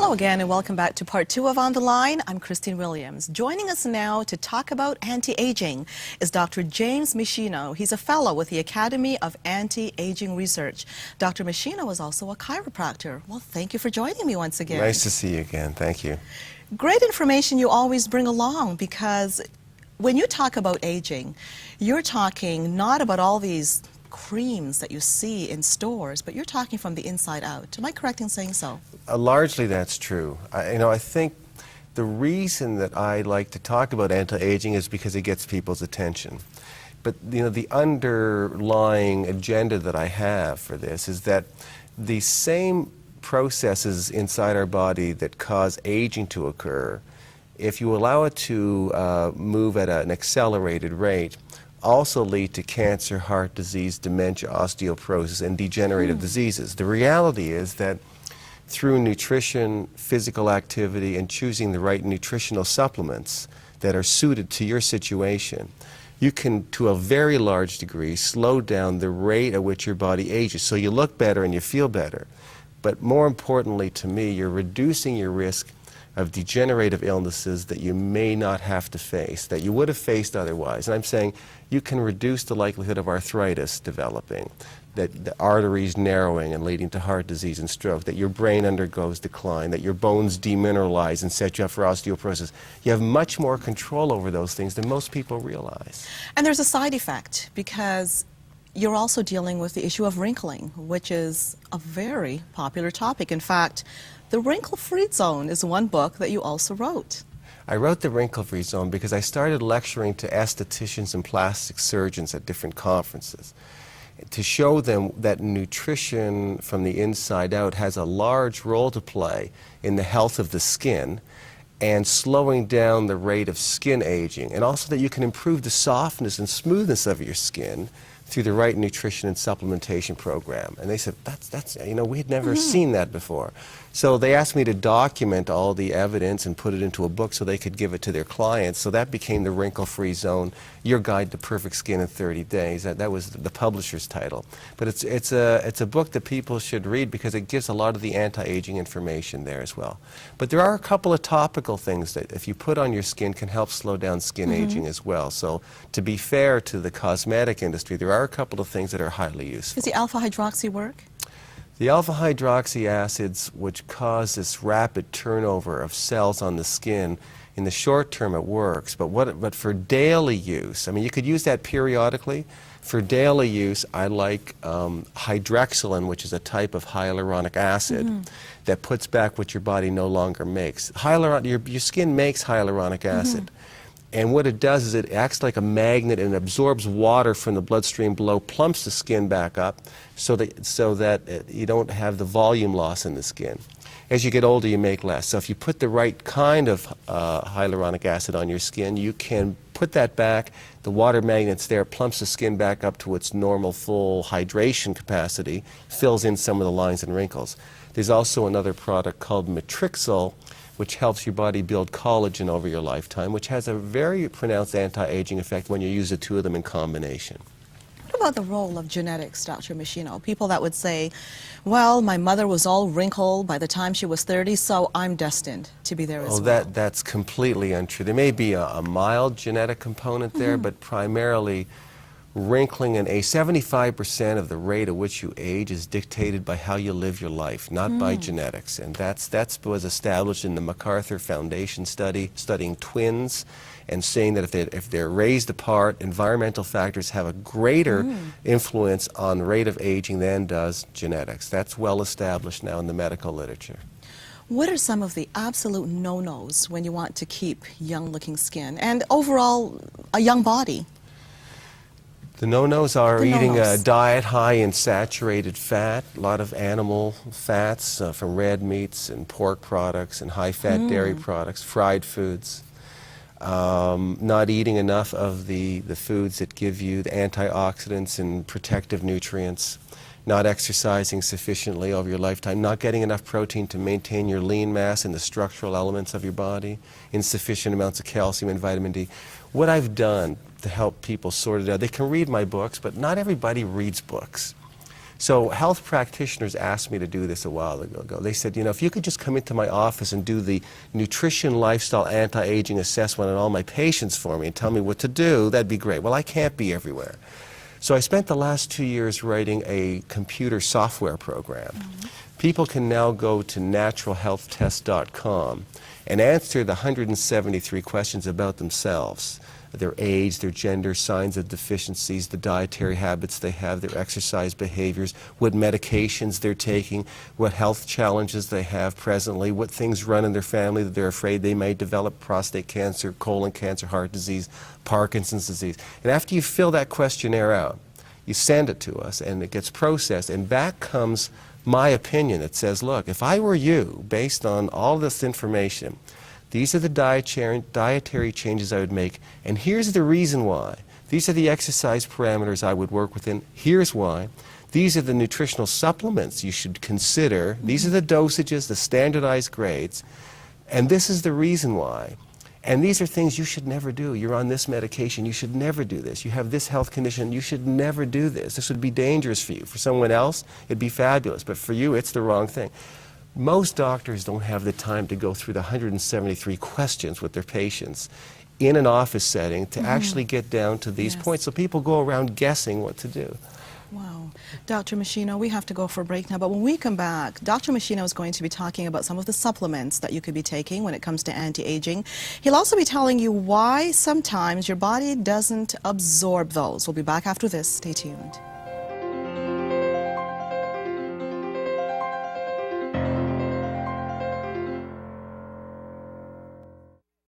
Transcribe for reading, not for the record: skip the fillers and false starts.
Hello again and welcome back to part 2 of On the Line. I'm Christine Williams. Joining us now to talk about anti-aging is Dr. James Meschino. He's a fellow with the Academy of Anti-Aging Research. Dr. Meschino is also a chiropractor. Well, thank you for joining me once again. Nice to see you again. Thank you. Great information you always bring along, because when you talk about aging, you're talking not about all these creams that you see in stores, but you're talking from the inside out. Am I correct in saying so? Largely that's true. I think the reason that I like to talk about anti-aging is because it gets people's attention. But the underlying agenda that I have for this is that the same processes inside our body that cause aging to occur, if you allow it to move at an accelerated rate, also lead to cancer, heart disease, dementia, osteoporosis, and degenerative diseases. The reality is that through nutrition, physical activity, and choosing the right nutritional supplements that are suited to your situation, you can, to a very large degree, slow down the rate at which your body ages. So you look better and you feel better. But more importantly to me, you're reducing your risk of degenerative illnesses that you may not have to face, that you would have faced otherwise. And I'm saying you can reduce the likelihood of arthritis developing, that the arteries narrowing and leading to heart disease and stroke, that your brain undergoes decline, that your bones demineralize and set you up for osteoporosis. You have much more control over those things than most people realize. And there's a side effect, because you're also dealing with the issue of wrinkling, which is a very popular topic. In fact, The Wrinkle-Free Zone is one book that you also wrote. I wrote The Wrinkle-Free Zone because I started lecturing to estheticians and plastic surgeons at different conferences to show them that nutrition from the inside out has a large role to play in the health of the skin and slowing down the rate of skin aging, and also that you can improve the softness and smoothness of your skin through the right nutrition and supplementation program. And they said, that's we had never seen that before. So they asked me to document all the evidence and put it into a book so they could give it to their clients. So that became The Wrinkle-Free Zone, Your Guide to Perfect Skin in 30 Days. That was the publisher's title. But it's a book that people should read because it gives a lot of the anti-aging information there as well. But there are a couple of topical things that if you put on your skin can help slow down skin aging as well. So to be fair to the cosmetic industry, there are a couple of things that are highly useful. Does the alpha-hydroxy work? The alpha-hydroxy acids, which cause this rapid turnover of cells on the skin, in the short term it works, but for daily use, I mean, you could use that periodically. For daily use, I like hydrexylin, which is a type of hyaluronic acid that puts back what your body no longer makes. Your skin makes hyaluronic acid. And what it does is it acts like a magnet and absorbs water from the bloodstream below, plumps the skin back up so that you don't have the volume loss in the skin. As you get older, you make less. So if you put the right kind of hyaluronic acid on your skin, you can put that back. The water magnet's there, plumps the skin back up to its normal full hydration capacity, fills in some of the lines and wrinkles. There's also another product called Matrixyl, which helps your body build collagen over your lifetime, which has a very pronounced anti-aging effect when you use the two of them in combination. What about the role of genetics, Dr. Meschino? People that would say, well, my mother was all wrinkled by the time she was 30, so I'm destined to be there as well. That's completely untrue. There may be a mild genetic component there, but primarily wrinkling and 75% of the rate at which you age is dictated by how you live your life, not by genetics. And that was established in the MacArthur Foundation study, studying twins, and saying that if they're raised apart, environmental factors have a greater influence on rate of aging than does genetics. That's well established now in the medical literature. What are some of the absolute no-nos when you want to keep young-looking skin and overall a young body? The no-nos are eating a diet high in saturated fat, a lot of animal fats from red meats and pork products and high-fat dairy products, fried foods, not eating enough of the foods that give you the antioxidants and protective nutrients, not exercising sufficiently over your lifetime, not getting enough protein to maintain your lean mass and the structural elements of your body, insufficient amounts of calcium and vitamin D. What I've done to help people sort it out, they can read my books, but not everybody reads books. So health practitioners asked me to do this a while ago. They said, you know, if you could just come into my office and do the nutrition, lifestyle, anti-aging assessment on all my patients for me and tell me what to do, that'd be great. Well, I can't be everywhere. So I spent the last 2 years writing a computer software program. People can now go to naturalhealthtest.com and answer the 173 questions about themselves: their age, their gender, signs of deficiencies, the dietary habits they have, their exercise behaviors, what medications they're taking, what health challenges they have presently, what things run in their family that they're afraid they may develop: prostate cancer, colon cancer, heart disease, Parkinson's disease. And after you fill that questionnaire out, you send it to us and it gets processed, and back comes my opinion that says, look, if I were you, based on all this information, these are the dietary changes I would make, and here's the reason why. These are the exercise parameters I would work within. Here's why. These are the nutritional supplements you should consider. These are the dosages, the standardized grades, and this is the reason why. And these are things you should never do. You're on this medication, you should never do this. You have this health condition, you should never do this. This would be dangerous for you. For someone else, it'd be fabulous, but for you, it's the wrong thing. Most doctors don't have the time to go through the 173 questions with their patients in an office setting to actually get down to these points. So people go around guessing what to do. Wow. Dr. Meschino, we have to go for a break now, but when we come back, Dr. Meschino is going to be talking about some of the supplements that you could be taking when it comes to anti-aging. He'll also be telling you why sometimes your body doesn't absorb those. We'll be back after this. Stay tuned.